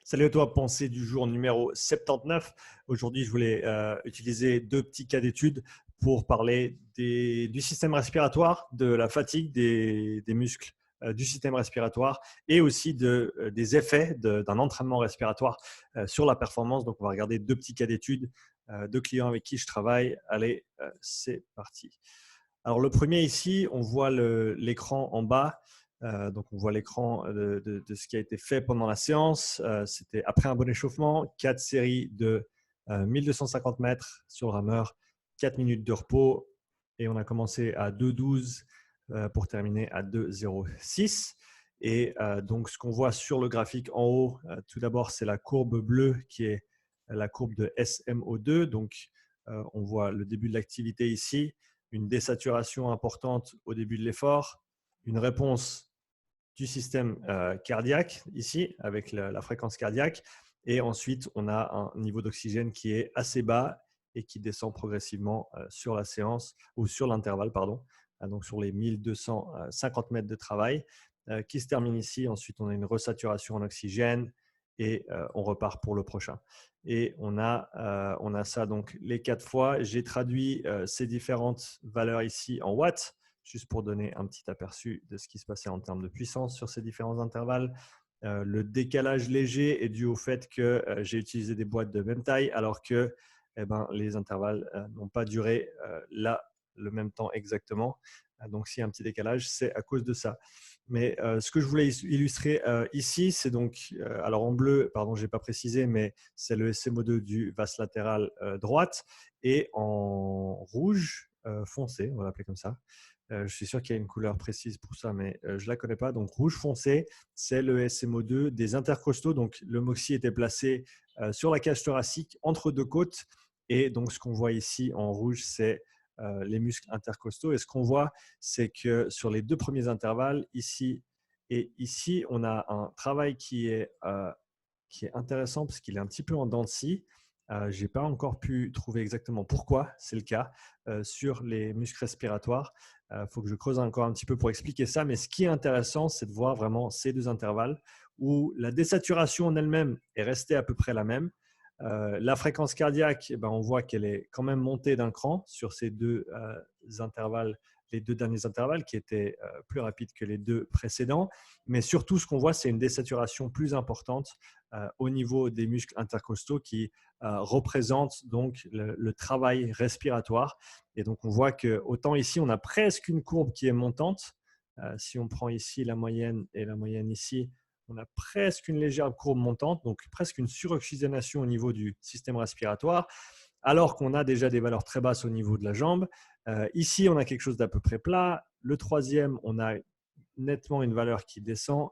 Salut à toi, pensée du jour numéro 79. Aujourd'hui, je voulais utiliser deux petits cas d'étude pour parler du système respiratoire, de la fatigue des muscles du système respiratoire et aussi des effets d'un entraînement respiratoire sur la performance. Donc, on va regarder deux petits cas d'étude de clients avec qui je travaille. Allez, c'est parti. Alors, le premier ici, on voit l'écran en bas. Donc, on voit l'écran de ce qui a été fait pendant la séance. C'était après un bon échauffement, 4 séries de 1250 mètres sur le rameur, 4 minutes de repos et on a commencé à 2,12 pour terminer à 2,06. Et donc, ce qu'on voit sur le graphique en haut, tout d'abord, c'est la courbe bleue qui est la courbe de SMO2. Donc, on voit le début de l'activité ici, une désaturation importante au début de l'effort, une réponse du système cardiaque ici avec la fréquence cardiaque et ensuite on a un niveau d'oxygène qui est assez bas et qui descend progressivement sur la séance ou sur l'intervalle, pardon, donc sur les 1250 mètres de travail qui se termine ici. Ensuite, on a une resaturation en oxygène et on repart pour le prochain. Et on a ça donc les 4 fois. J'ai traduit ces différentes valeurs ici en watts, juste pour donner un petit aperçu de ce qui se passait en termes de puissance sur ces différents intervalles. Le décalage léger est dû au fait que j'ai utilisé des boîtes de même taille alors que les intervalles n'ont pas duré là le même temps exactement. Donc, s'il y a un petit décalage, c'est à cause de ça. Mais ce que je voulais illustrer ici, c'est donc, alors en bleu, pardon, je n'ai pas précisé, mais c'est le SMO2 du vaste latéral droite et en rouge foncé, on va l'appeler comme ça. Je suis sûr qu'il y a une couleur précise pour ça, mais je ne la connais pas. Donc, rouge foncé, c'est le SMO2 des intercostaux. Donc, le MOXIE était placé sur la cage thoracique entre deux côtes. Et donc, ce qu'on voit ici en rouge, c'est les muscles intercostaux. Et ce qu'on voit, c'est que sur les deux premiers intervalles, ici et ici, on a un travail qui est intéressant parce qu'il est un petit peu en dents de scie. Je n'ai pas encore pu trouver exactement pourquoi c'est le cas sur les muscles respiratoires. Il faut que je creuse encore un petit peu pour expliquer ça. Mais ce qui est intéressant, c'est de voir vraiment ces deux intervalles où la désaturation en elle-même est restée à peu près la même. La fréquence cardiaque, on voit qu'elle est quand même montée d'un cran sur ces deux intervalles, les deux derniers intervalles qui étaient plus rapides que les deux précédents. Mais surtout, ce qu'on voit, c'est une désaturation plus importante au niveau des muscles intercostaux qui représentent donc le travail respiratoire. Et donc, on voit que autant ici, on a presque une courbe qui est montante. Si on prend ici la moyenne et la moyenne ici, on a presque une légère courbe montante, donc presque une suroxygénation au niveau du système respiratoire, alors qu'on a déjà des valeurs très basses au niveau de la jambe. Ici, on a quelque chose d'à peu près plat. Le troisième, on a nettement une valeur qui descend.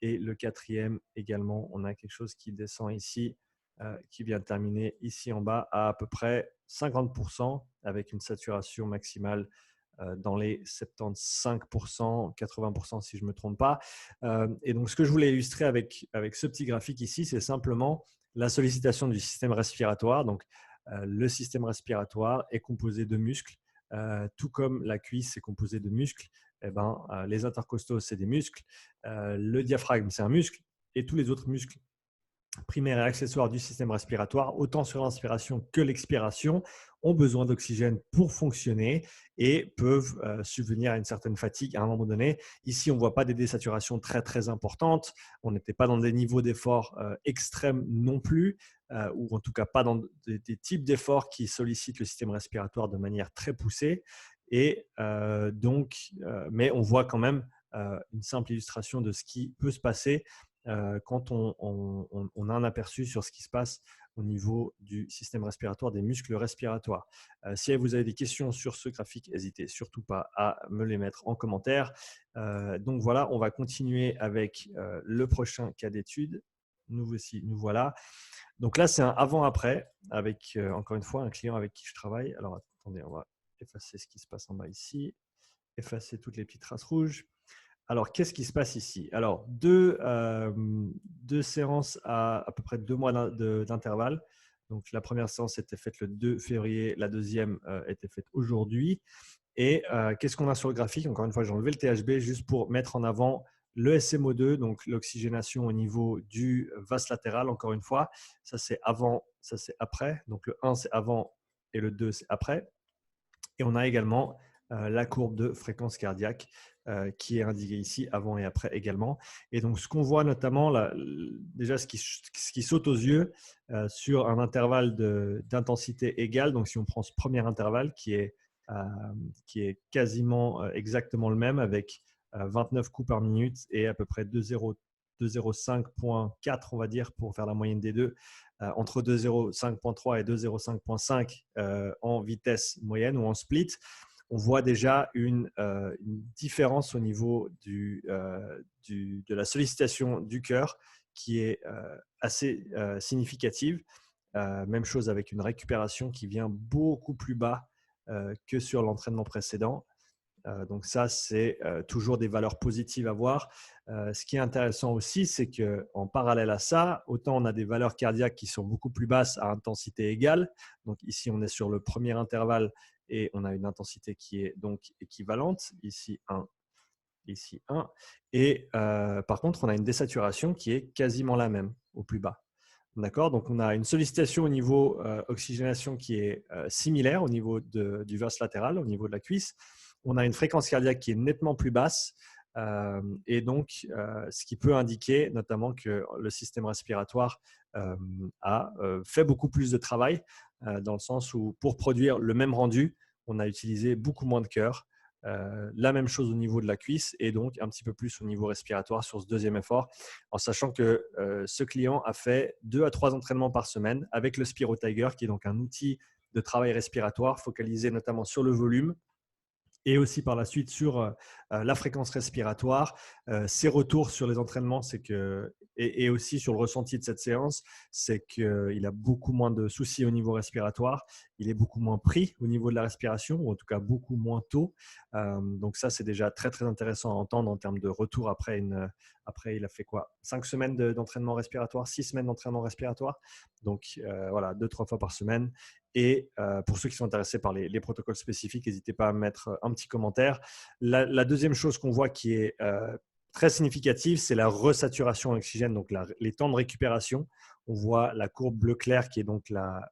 Et le quatrième également, on a quelque chose qui descend ici, qui vient terminer ici en bas à peu près 50% avec une saturation maximale dans les 75%, 80% si je ne me trompe pas. Et donc, ce que je voulais illustrer avec ce petit graphique ici, c'est simplement la sollicitation du système respiratoire. Donc, le système respiratoire est composé de muscles, tout comme la cuisse est composée de muscles. Les intercostaux, c'est des muscles. Le diaphragme, c'est un muscle. Et tous les autres muscles primaires et accessoires du système respiratoire, autant sur l'inspiration que l'expiration, ont besoin d'oxygène pour fonctionner et peuvent subvenir à une certaine fatigue à un moment donné. Ici, on ne voit pas des désaturations très, très importantes. On n'était pas dans des niveaux d'effort extrêmes non plus, ou en tout cas pas dans des types d'efforts qui sollicitent le système respiratoire de manière très poussée. Et mais on voit quand même une simple illustration de ce qui peut se passer quand on a un aperçu sur ce qui se passe au niveau du système respiratoire, des muscles respiratoires. Si vous avez des questions sur ce graphique, n'hésitez surtout pas à me les mettre en commentaire. Donc voilà, on va continuer avec le prochain cas d'étude. Nous voilà. Donc là, c'est un avant-après avec, encore une fois, un client avec qui je travaille. Alors attendez, on va effacer ce qui se passe en bas ici, effacer toutes les petites traces rouges. Alors, qu'est-ce qui se passe ici? Alors, deux séances à peu près 2 mois d'intervalle. Donc, la première séance était faite le 2 février, la deuxième était faite aujourd'hui. Et qu'est-ce qu'on a sur le graphique? Encore une fois, j'ai enlevé le THB juste pour mettre en avant le SMO2, donc l'oxygénation au niveau du vaste latéral, encore une fois. Ça, c'est avant, ça, c'est après. Donc, le 1, c'est avant et le 2, c'est après. Et on a également la courbe de fréquence cardiaque qui est indiquée ici, avant et après également. Et donc, ce qu'on voit notamment, là, déjà, ce qui saute aux yeux sur un intervalle d'intensité égale, donc si on prend ce premier intervalle qui est quasiment exactement le même avec 29 coups par minute et à peu près 2,05.4, on va dire, pour faire la moyenne des deux, entre 2,05.3 et 2,05.5 en vitesse moyenne ou en split, on voit déjà une différence au niveau de la sollicitation du cœur qui est assez significative. Même chose avec une récupération qui vient beaucoup plus bas que sur l'entraînement précédent. Donc ça, c'est toujours des valeurs positives à voir. Ce qui est intéressant aussi, c'est qu'en parallèle à ça, autant on a des valeurs cardiaques qui sont beaucoup plus basses à intensité égale. Donc ici, on est sur le premier intervalle et on a une intensité qui est donc équivalente. Ici 1, ici 1. Et par contre, on a une désaturation qui est quasiment la même au plus bas. D'accord. Donc, on a une sollicitation au niveau oxygénation qui est similaire au niveau du verse latéral, au niveau de la cuisse. On a une fréquence cardiaque qui est nettement plus basse et donc ce qui peut indiquer notamment que le système respiratoire a fait beaucoup plus de travail dans le sens où pour produire le même rendu, on a utilisé beaucoup moins de cœur. La même chose au niveau de la cuisse et donc un petit peu plus au niveau respiratoire sur ce deuxième effort, en sachant que ce client a fait 2 à 3 entraînements par semaine avec le Spiro Tiger, qui est donc un outil de travail respiratoire focalisé notamment sur le volume et aussi par la suite sur la fréquence respiratoire. Ses retours sur les entraînements, c'est que, et aussi sur le ressenti de cette séance, c'est qu'il a beaucoup moins de soucis au niveau respiratoire, il est beaucoup moins pris au niveau de la respiration, ou en tout cas beaucoup moins tôt. Donc ça, c'est déjà très, très intéressant à entendre en termes de retour après il a fait quoi, 5 semaines d'entraînement respiratoire, 6 semaines d'entraînement respiratoire. Donc voilà, 2-3 fois par semaine. Et pour ceux qui sont intéressés par les protocoles spécifiques, n'hésitez pas à mettre un petit commentaire. La deuxième chose qu'on voit qui est très significative, c'est la resaturation en oxygène, donc les temps de récupération. On voit la courbe bleu clair qui est donc la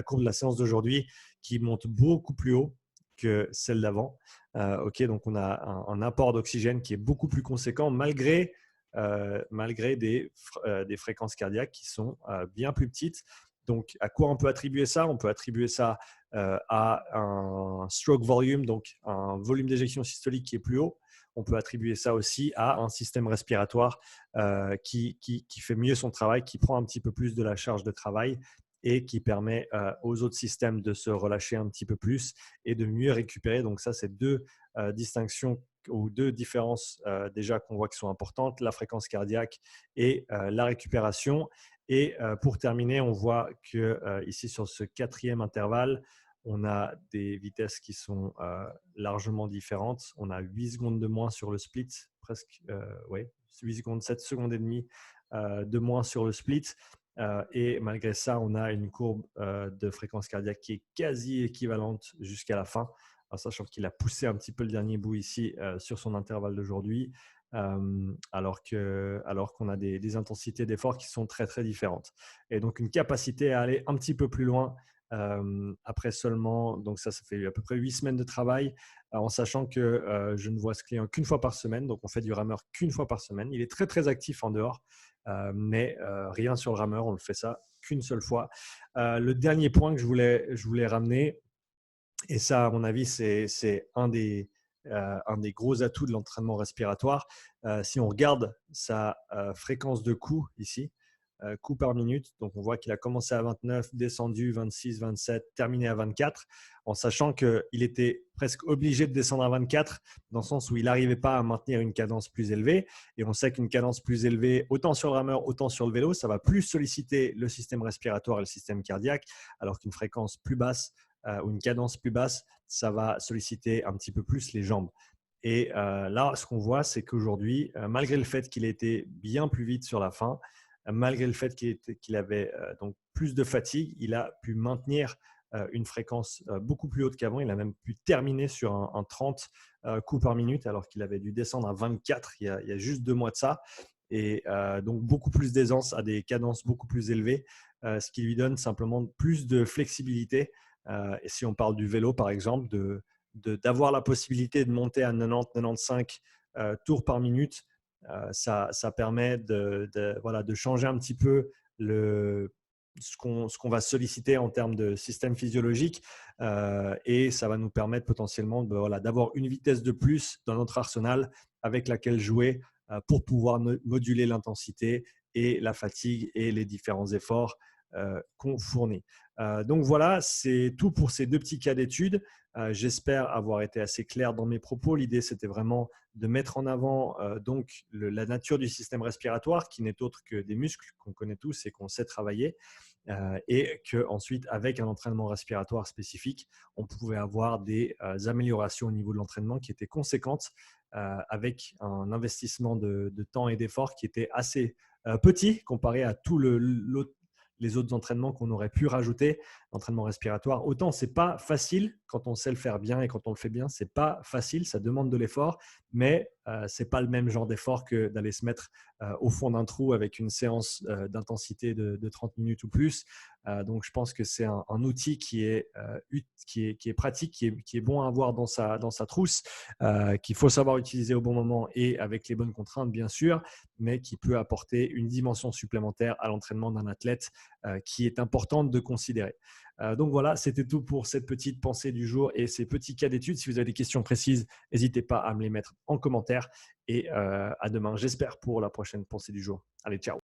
courbe de la séance d'aujourd'hui qui monte beaucoup plus haut que celle d'avant. Donc on a un apport d'oxygène qui est beaucoup plus conséquent malgré des fréquences cardiaques qui sont bien plus petites. Donc, à quoi on peut attribuer ça? On peut attribuer ça à un stroke volume, donc un volume d'éjection systolique qui est plus haut. On peut attribuer ça aussi à un système respiratoire qui fait mieux son travail, qui prend un petit peu plus de la charge de travail et qui permet aux autres systèmes de se relâcher un petit peu plus et de mieux récupérer. Donc ça, c'est deux distinctions ou deux différences déjà qu'on voit qui sont importantes, la fréquence cardiaque et la récupération. Et pour terminer, on voit que ici sur ce quatrième intervalle, on a des vitesses qui sont largement différentes. On a 8 secondes de moins sur le split, presque 8 secondes, 7 secondes et demie de moins sur le split. Et malgré ça, on a une courbe de fréquence cardiaque qui est quasi équivalente jusqu'à la fin, en sachant qu'il a poussé un petit peu le dernier bout ici sur son intervalle d'aujourd'hui. Alors qu'on a des intensités d'effort qui sont très, très différentes. Et donc, une capacité à aller un petit peu plus loin après seulement, donc ça fait à peu près 8 semaines de travail, en sachant que je ne vois ce client qu'une fois par semaine. Donc, on fait du rameur qu'une fois par semaine. Il est très, très actif en dehors, mais rien sur le rameur. On ne le fait ça qu'une seule fois. Le dernier point que je voulais ramener, et ça, à mon avis, c'est un des gros atouts de l'entraînement respiratoire. Si on regarde sa fréquence de coups ici, coups par minute, donc on voit qu'il a commencé à 29, descendu 26, 27, terminé à 24, en sachant qu'il était presque obligé de descendre à 24 dans le sens où il n'arrivait pas à maintenir une cadence plus élevée. Et on sait qu'une cadence plus élevée, autant sur le rameur, autant sur le vélo, ça va plus solliciter le système respiratoire et le système cardiaque, alors qu'une fréquence plus basse ou une cadence plus basse, ça va solliciter un petit peu plus les jambes. Et là, ce qu'on voit, c'est qu'aujourd'hui, malgré le fait qu'il ait été bien plus vite sur la fin, malgré le fait qu'il avait donc plus de fatigue, il a pu maintenir une fréquence beaucoup plus haute qu'avant. Il a même pu terminer sur un 30 coups par minute alors qu'il avait dû descendre à 24 il y a juste 2 mois de ça. Et donc beaucoup plus d'aisance à des cadences beaucoup plus élevées, ce qui lui donne simplement plus de flexibilité. Et si on parle du vélo, par exemple, d'avoir la possibilité de monter à 90-95 tours par minute, ça permet voilà, de changer un petit peu ce qu'on va solliciter en termes de système physiologique, et ça va nous permettre potentiellement voilà, d'avoir une vitesse de plus dans notre arsenal avec laquelle jouer pour pouvoir moduler l'intensité et la fatigue et les différents efforts qu'on fournit. Donc voilà, c'est tout pour ces 2 petits cas d'études. J'espère avoir été assez clair dans mes propos. L'idée, c'était vraiment de mettre en avant donc la nature du système respiratoire, qui n'est autre que des muscles qu'on connaît tous et qu'on sait travailler, et qu'ensuite, avec un entraînement respiratoire spécifique, on pouvait avoir des améliorations au niveau de l'entraînement qui étaient conséquentes, avec un investissement de temps et d'effort qui était assez petit comparé à tous les autres entraînements qu'on aurait pu rajouter. L'entraînement respiratoire, autant c'est pas facile quand on sait le faire bien, et quand on le fait bien, c'est pas facile, ça demande de l'effort, mais c'est pas le même genre d'effort que d'aller se mettre au fond d'un trou avec une séance d'intensité de 30 minutes ou plus. Donc je pense que c'est un outil qui est pratique, qui est bon à avoir dans sa trousse, qu'il faut savoir utiliser au bon moment et avec les bonnes contraintes, bien sûr, mais qui peut apporter une dimension supplémentaire à l'entraînement d'un athlète, qui est importante de considérer. Donc voilà, c'était tout pour cette petite pensée du jour et ces petits cas d'études. Si vous avez des questions précises, n'hésitez pas à me les mettre en commentaire, et à demain, j'espère, pour la prochaine pensée du jour. Allez, ciao.